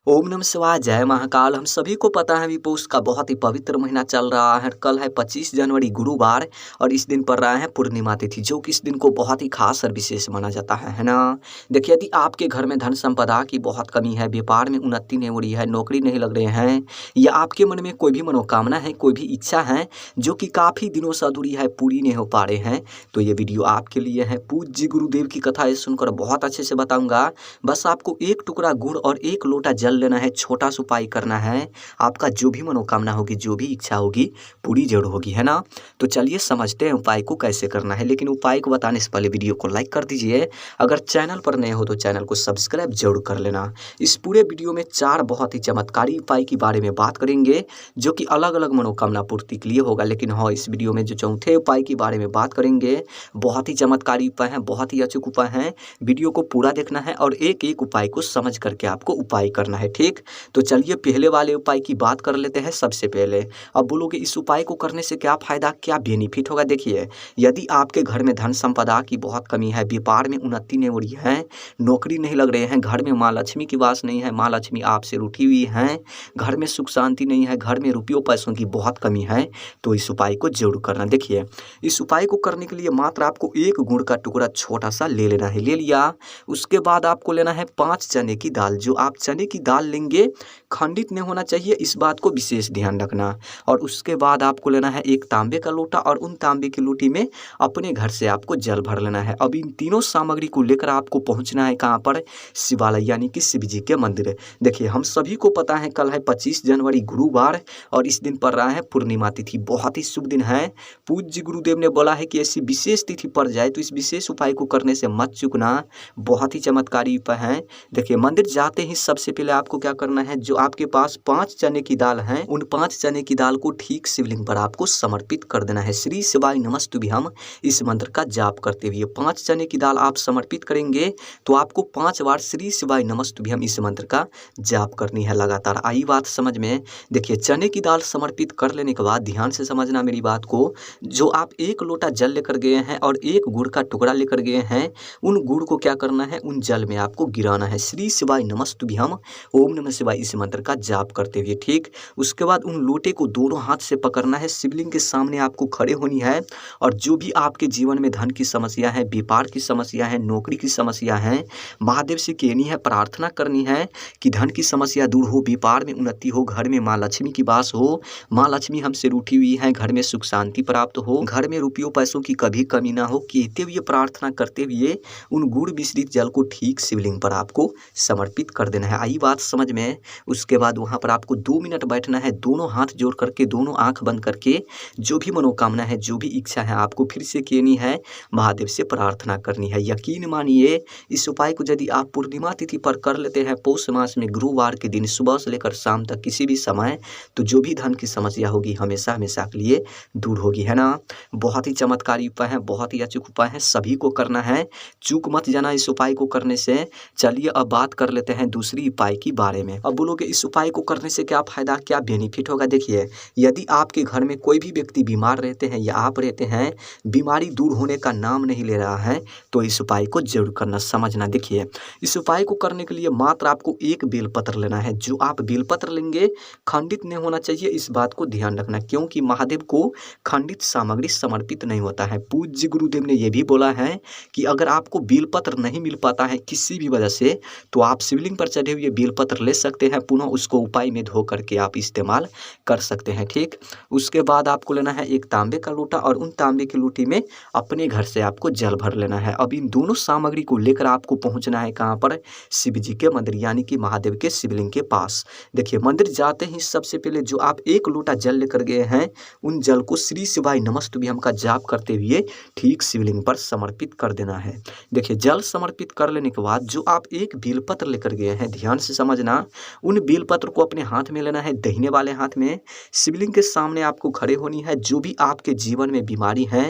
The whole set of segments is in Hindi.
ओम नमः शिवाय, जय महाकाल। हम सभी को पता है अभी पौष का बहुत ही पवित्र महीना चल रहा है। कल है 25 जनवरी गुरुवार और इस दिन पड़ रहा है पूर्णिमा तिथि, जो कि इस दिन को बहुत ही खास और विशेष माना जाता है ना। देखिए, यदि आपके घर में धन संपदा की बहुत कमी है, व्यापार में उन्नति नहीं हो रही है, नौकरी नहीं लग रहे हैं, या आपके मन में कोई भी मनोकामना है, कोई भी इच्छा है जो कि काफ़ी दिनों से अधूरी है, पूरी नहीं हो पा रहे हैं, तो ये वीडियो आपके लिए है। पूज्य गुरुदेव की कथा ये सुनकर बहुत अच्छे से बताऊंगा। बस आपको एक टुकड़ा गुड़ और एक लोटा जल लेना है, छोटा सा उपाय करना है। आपका जो भी मनोकामना होगी, जो भी इच्छा होगी, पूरी जरूर होगी, है ना। तो चलिए समझते हैं उपाय को कैसे करना है। लेकिन उपाय को बताने से पहले वीडियो को लाइक कर दीजिए। अगर चैनल पर नए हो तो चैनल को सब्सक्राइब जरूर कर लेना। इस पूरे वीडियो में 4 बहुत ही चमत्कारी उपाय के बारे में बात करेंगे, जो कि अलग अलग मनोकामना पूर्ति के लिए होगा। लेकिन हाँ, इस वीडियो में जो चौथे उपाय के बारे में बात करेंगे, बहुत ही चमत्कारी उपाय है, बहुत ही अचूक उपाय है। वीडियो को पूरा देखना है और एक एक उपाय को समझ करके आपको उपाय करना है, ठीक। तो चलिए पहले वाले उपाय की बात कर लेते हैं। सबसे पहले अब बोलोगे इस उपाय को करने से क्या फायदा, क्या बेनिफिट होगा। देखिए, यदि आपके घर में धन संपदा की बहुत कमी है, व्यापार में उन्नति नहीं हो रही है, नौकरी नहीं लग रहे हैं, घर में माँ लक्ष्मी की वास नहीं है, माँ लक्ष्मी आपसे रूठी हुई है, घर में सुख शांति नहीं है, घर में रुपयों पैसों की बहुत कमी है, तो इस उपाय को जरूर करना। देखिए, इस उपाय को करने के लिए मात्र आपको एक गुड़ का टुकड़ा छोटा सा ले लेना है। ले लिया, उसके बाद आपको लेना है 5 चने की दाल। जो आप चने की दाल लेंगे, खंडित नहीं होना चाहिए, इस बात को विशेष ध्यान रखना। और उसके बाद आपको लेना है एक तांबे का लोटा और उन तांबे की लोटी में अपने घर से आपको जल भर लेना है। अब इन तीनों सामग्री को लेकर आपको पहुंचना है कहाँ पर, शिवालय यानी कि शिव जी के मंदिर। देखिए, हम सभी को पता है कल है 25 जनवरी गुरुवार और इस दिन पड़ रहा है पूर्णिमा तिथि, बहुत ही शुभ दिन है। पूज्य गुरुदेव ने बोला है कि ऐसी विशेष तिथि पड़ जाए तो इस विशेष उपाय को करने से मत चूकना, बहुत ही चमत्कारी उपाय है। देखिए, मंदिर जाते ही सबसे पहले आपको क्या करना है, जो आपके पास 5 चने की दाल है, उन 5 चने की दाल को ठीक शिवलिंग पर आपको समर्पित कर देना है। श्री शिवाय नमस्तुभ्यम इस मंत्र का जाप करते हुए 5 चने की दाल आप समर्पित करेंगे तो आपको 5 बार श्री शिवाय नमस्तुभ्यम इस मंत्र का जाप करनी है लगातार। आई बात समझ में। देखिए, चने की दाल समर्पित कर लेने के बाद ध्यान से समझना मेरी बात को। जो आप एक लोटा जल लेकर गए हैं और एक गुड़ का टुकड़ा लेकर गए हैं, उन गुड़ को क्या करना है, उन जल में आपको गिराना है। श्री शिवाय नमस्तुभ्यम ओम नमः शिवाय इस मंत्र का जाप करते हुए, ठीक। उसके बाद उन लोटे को दोनों हाथ से पकड़ना है, शिवलिंग के सामने आपको खड़े होनी है और जो भी आपके जीवन में धन की समस्या है, व्यापार की समस्या है, नौकरी की समस्या है, महादेव से कहनी है, प्रार्थना करनी है कि धन की समस्या दूर हो, व्यापार में उन्नति हो, घर में माँ लक्ष्मी की वास हो, माँ लक्ष्मी हमसे रूठी हुई है, घर में सुख शांति प्राप्त हो, घर में रुपयों पैसों की कभी कमी ना हो, कहते हुए प्रार्थना करते हुए उन गुड़ मिश्रित जल को ठीक शिवलिंग पर आपको समर्पित कर देना है। आई बात समझ में। उसके बाद वहां पर आपको 2 मिनट बैठना है, दोनों हाथ जोड़ करके, दोनों आंख बंद करके, जो भी मनोकामना है, जो भी इच्छा है, आपको फिर से कहनी है, महादेव से प्रार्थना करनी है। यकीन मानिए, इस उपाय को यदि आप पूर्णिमा तिथि पर कर लेते हैं, पौष मास में गुरुवार के दिन सुबह से लेकर शाम तक किसी भी समय, तो जो भी धन की समस्या होगी हमेशा हमेशा के लिए दूर होगी, है ना। बहुत ही चमत्कारी उपाय है, बहुत ही अचूक उपाय है, सभी को करना है, चूक मत जाना इस उपाय को करने से। चलिए अब बात कर लेते हैं दूसरी उपाय के बारे में। अब बोलोगे इस उपाय को करने से क्या फायदा, क्या बेनिफिट होगा। देखिए, यदि आपके घर में कोई भी व्यक्ति बीमार रहते हैं या आप रहते हैं, बीमारी दूर होने का नाम नहीं ले रहा है, तो इस उपाय को जरूर करना, समझना। देखिए, इस उपाय को करने के लिए मात्र आपको एक बेलपत्र लेना है। जो आप बेलपत्र लेंगे, खंडित नहीं होना चाहिए, इस बात को ध्यान रखना, क्योंकि महादेव को खंडित सामग्री समर्पित नहीं होता है। पूज्य गुरुदेव ने यह भी बोला है कि अगर आपको बेलपत्र नहीं मिल पाता है किसी भी वजह से, तो आप शिवलिंग पर चढ़े हुए बेलपत्र ले सकते हैं, पुनः उसको उपाय में धो करके आप इस्तेमाल कर सकते हैं, ठीक। उसके बाद आपको लेना है एक तांबे का लोटा और उन तांबे की लोटी में अपने घर से आपको जल भर लेना है। अब इन दोनों सामग्री को लेकर आपको पहुंचना है कहाँ पर, शिव जी के मंदिर यानी कि महादेव के शिवलिंग के पास। देखिए, मंदिर जाते ही सबसे पहले जो आप एक लोटा जल लेकर गए हैं, उन जल को श्री शिवाय नमस्तुभ्यम का जाप करते हुए ठीक शिवलिंग पर समर्पित कर देना है। देखिए, जल समर्पित कर लेने के बाद जो आप एक बेलपत्र लेकर गए हैं, ध्यान से समझना, उन बेलपत्र को अपने हाथ में लेना है, दाहिने वाले हाथ में। शिवलिंग के सामने आपको खड़े होनी है। जो भी आपके जीवन में बीमारी है,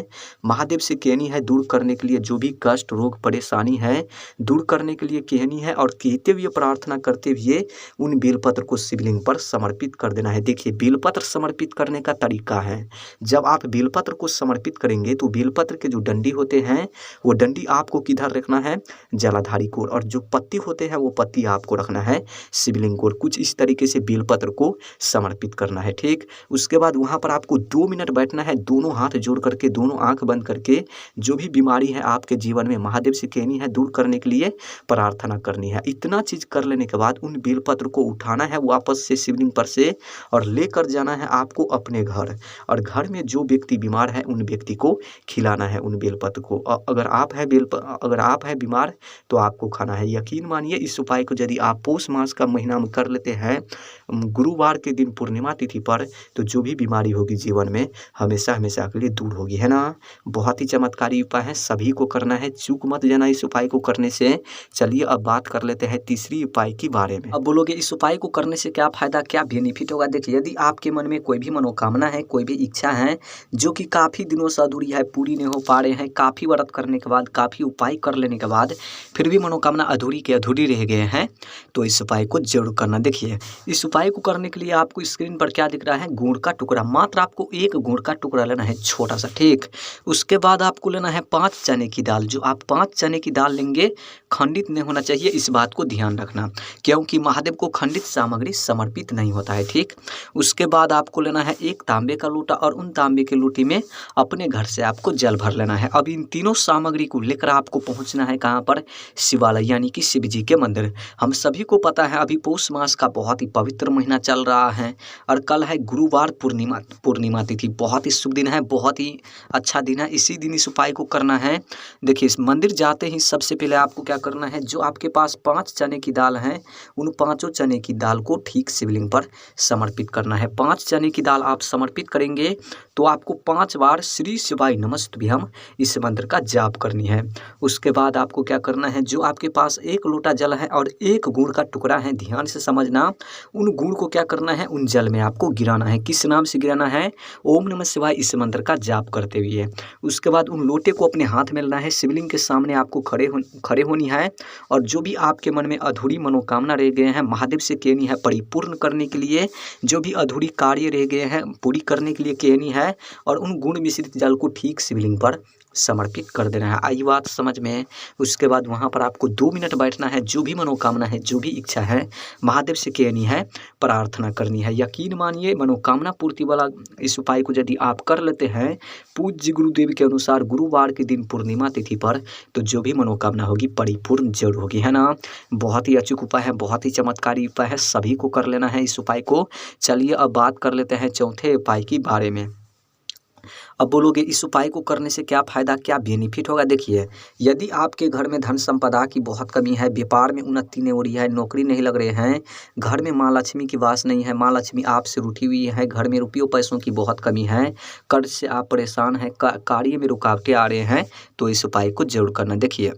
महादेव से कहनी है दूर करने के लिए, जो भी कष्ट रोग परेशानी है दूर करने के लिए कहनी है और कहते हुए प्रार्थना करते हुए उन बेलपत्र को शिवलिंग पर समर्पित कर देना है। देखिए, बेलपत्र समर्पित करने का तरीका है, जब आप बेलपत्र को समर्पित करेंगे तो बेलपत्र के जो डंडी होते हैं, वो डंडी आपको किधर रखना है, जलाधारी को, और जो पत्ती होते हैं वो पत्ती आपको रखना है शिवलिंग को और कुछ इस तरीके से बेलपत्र को समर्पित करना है। ठीक, उसके बाद वहाँ पर आपको 2 मिनट बैठना है, दोनों हाथ जोड़ करके, दोनों आंख बंद करके, जो भी बीमारी है आपके जीवन में महादेव से कहनी है, दूर करने के लिए प्रार्थना करनी है। इतना चीज कर लेने के बाद उन बेलपत्र को उठाना है वापस से शिवलिंग पर से और लेकर जाना है आपको अपने घर, और घर में जो व्यक्ति बीमार है उन व्यक्ति को खिलाना है उन बेलपत्र को। अगर आप है बीमार तो आपको खाना है। यकीन मानिए, इस उपाय को यदि आप पौष मास का महीना में कर लेते हैं गुरुवार के दिन पूर्णिमा तिथि पर, तो जो भी बीमारी होगी जीवन में हमेशा हमेशा के लिए दूर होगी, है ना। बहुत ही चमत्कारी उपाय है, सभी को करना है, चूक मत जाना इस उपाय को करने से। चलिए अब बात कर लेते हैं तीसरी उपाय के बारे में। अब बोलोगे इस उपाय को करने से क्या फायदा, क्या बेनिफिट होगा। देखिए, यदि आपके मन में कोई भी मनोकामना है, कोई भी इच्छा है जो कि काफ़ी दिनों से अधूरी है, पूरी नहीं हो पा रहे हैं, काफ़ी व्रत करने के बाद, काफ़ी उपाय कर लेने के बाद फिर भी मनोकामना अधूरी के अधूरी रह गए हैं, तो इस उपाय को जरूर करना। देखिए, इस उपाय को करने के लिए आपको स्क्रीन पर क्या दिख रहा है, गुड़ का टुकड़ा। मात्र आपको एक गुड़ का टुकड़ा लेना है, छोटा सा। ठीक, उसके बाद आपको लेना है 5 चने की दाल। जो आप 5 चने की दाल लेंगे खंडित नहीं होना चाहिए, इस बात को ध्यान रखना, क्योंकि महादेव को खंडित सामग्री समर्पित नहीं होता है। ठीक, उसके बाद आपको लेना है एक तांबे का लोटा, और उन तांबे के लोटे में अपने घर से आपको जल भर लेना है। अब इन तीनों सामग्री को लेकर आपको पहुंचना है कहाँ पर, शिवालय यानी कि शिव जी के मंदिर। हम सभी को पता है अभी पौष मास का बहुत ही पवित्र महीना चल रहा है, और कल है गुरुवार पूर्णिमा तिथि। बहुत ही शुभ दिन है, बहुत ही अच्छा दिन है, इसी दिन इस उपाय को करना है। देखिए, इस मंदिर जाते ही सबसे पहले आपको क्या करना है, जो आपके पास 5 चने की दाल है, उन 5 चने की दाल को ठीक शिवलिंग पर समर्पित करना है। 5 चने की दाल आप समर्पित करेंगे तो आपको 5 बार श्री शिवाय नमस्तुभ्यम इस मंत्र का जाप करनी है। उसके बाद आपको क्या करना है, जो आपके पास 1 लोटा जल है और 1 गुड़ का टुकड़ा है, ध्यान से समझना, उन गुड़ को क्या करना है, उन जल में आपको गिराना है। किस नाम से गिराना है, ओम नमः शिवाय इस मंत्र का जाप करते हुए। उसके बाद उन लोटे को अपने हाथ में लेना है, शिवलिंग के सामने आपको खड़े होनी है, और जो भी आपके मन में अधूरी मनोकामना रह गए हैं महादेव से कहनी है परिपूर्ण करने के लिए, जो भी अधूरी कार्य रह गए हैं पूरी करने के लिए कहनी है, और उन गुण मिश्रित जल को ठीक शिवलिंग पर समर्पित कर देना है। आई बात समझ में। उसके बाद वहाँ पर आपको 2 मिनट बैठना है, जो भी मनोकामना है, जो भी इच्छा है महादेव से कहनी है, प्रार्थना करनी है। यकीन मानिए, मनोकामना पूर्ति वाला इस उपाय को यदि आप कर लेते हैं पूज्य गुरुदेव के अनुसार गुरुवार के दिन पूर्णिमा तिथि पर, तो जो भी मनोकामना होगी परिपूर्ण जरूर होगी, है ना। बहुत ही अचूक उपाय है, बहुत ही चमत्कारी उपाय है, सभी को कर लेना है इस उपाय को। चलिए अब बात कर लेते हैं चौथे उपाय के बारे में। अब बोलोगे इस उपाय को करने से क्या फायदा, क्या बेनिफिट होगा। देखिए, यदि आपके घर में धन संपदा की बहुत कमी है, व्यापार में उन्नति नहीं हो रही है, नौकरी नहीं लग रहे हैं, घर में माँ लक्ष्मी की वास नहीं है, माँ लक्ष्मी आपसे रूठी हुई है, घर में रुपयों पैसों की बहुत कमी है, कर्ज से आप परेशान हैं, कार्य में रुकावटें आ रहे हैं, तो इस उपाय को जरूर करना। देखिए,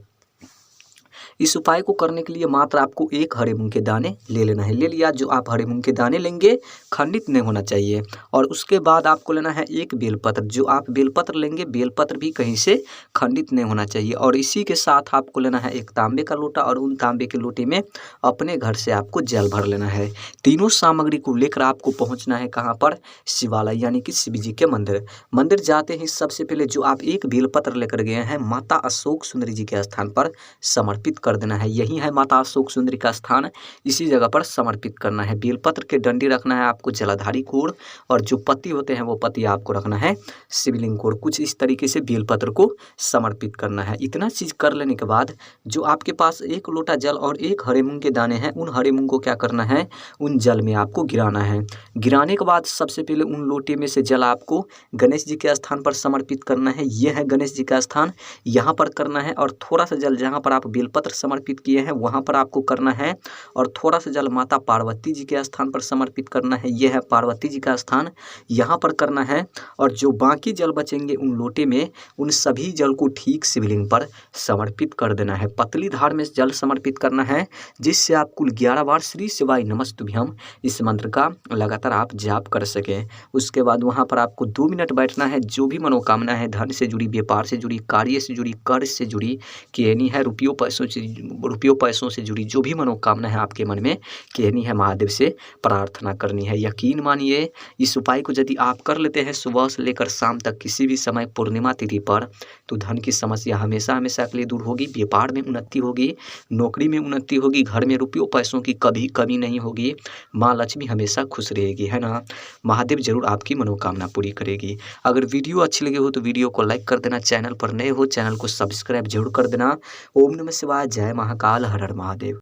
इस उपाय को करने के लिए मात्र आपको 1 हरे मूंग के दाने ले लेना है। ले लिया, जो आप हरे मूंग के दाने लेंगे खंडित नहीं होना चाहिए। और उसके बाद आपको लेना है 1 बेलपत्र। जो आप बेलपत्र लेंगे, बेलपत्र भी कहीं से खंडित नहीं होना चाहिए। और इसी के साथ आपको लेना है 1 तांबे का लोटा, और उन तांबे के लोटे में अपने घर से आपको जल भर लेना है। तीनों सामग्री को लेकर आपको पहुँचना है कहाँ पर, शिवालय यानी कि शिव जी के मंदिर। मंदिर जाते ही सबसे पहले जो आप 1 बेलपत्र लेकर गए हैं, माता अशोक सुंदरी जी के स्थान पर समर्पित कर देना है। यही है माता अशोक सुंदरी का स्थान, इसी जगह पर समर्पित करना है। बेलपत्र के डंडी रखना है आपको जलाधारी कोड़, और जो पत्ती होते हैं वो पत्ती आपको रखना है शिवलिंग कोड़। कुछ इस तरीके से बेलपत्र को समर्पित करना है। इतना चीज कर लेने के बाद जो आपके पास 1 लोटा जल और 1 हरे मूंग के दाने हैं, उन हरे मूंग को क्या करना है, उन जल में आपको गिराना है। गिराने के बाद सबसे पहले उन लोटे में से जल आपको गणेश जी के स्थान पर समर्पित करना है। यह है गणेश जी का स्थान, यहाँ पर करना है। और थोड़ा सा जल जहाँ पर आप बेलपत्र समर्पित किए हैं वहाँ पर आपको करना है, और थोड़ा सा जल माता पार्वती जी के स्थान पर समर्पित करना है। यह है पार्वती जी का स्थान, यहाँ पर करना है। और जो बाकी जल बचेंगे उन लोटे में, उन सभी जल को ठीक शिवलिंग पर समर्पित कर देना है। पतली धार में जल समर्पित करना है, जिससे आप कुल 11 बार श्री शिवाय नमस्तुभ्यम इस मंत्र का लगातार आप जाप कर सकें। उसके बाद वहाँ पर आपको 2 मिनट बैठना है। जो भी मनोकामना है, धन से जुड़ी, व्यापार से जुड़ी, कार्य से जुड़ी, कर्ज से जुड़ी, कहनी है, रुपयों पैसों से रुपयों पैसों से जुड़ी जो भी मनोकामना है आपके मन में कहनी है, महादेव से प्रार्थना करनी है। यकीन मानिए इस उपाय को यदि आप कर लेते हैं सुबह से लेकर शाम तक किसी भी समय पूर्णिमा तिथि पर, तो धन की समस्या हमेशा हमेशा के लिए दूर होगी, व्यापार में उन्नति होगी, नौकरी में उन्नति होगी, घर में रुपयों पैसों की कभी कमी नहीं होगी, माँ लक्ष्मी हमेशा खुश रहेगी, है ना। महादेव जरूर आपकी मनोकामना पूरी करेगी। अगर वीडियो अच्छी लगी हो तो वीडियो को लाइक कर देना, चैनल पर नए हो चैनल को सब्सक्राइब जरूर कर देना। ओम नमः शिवाय, जय महाकाल, हर हर महादेव।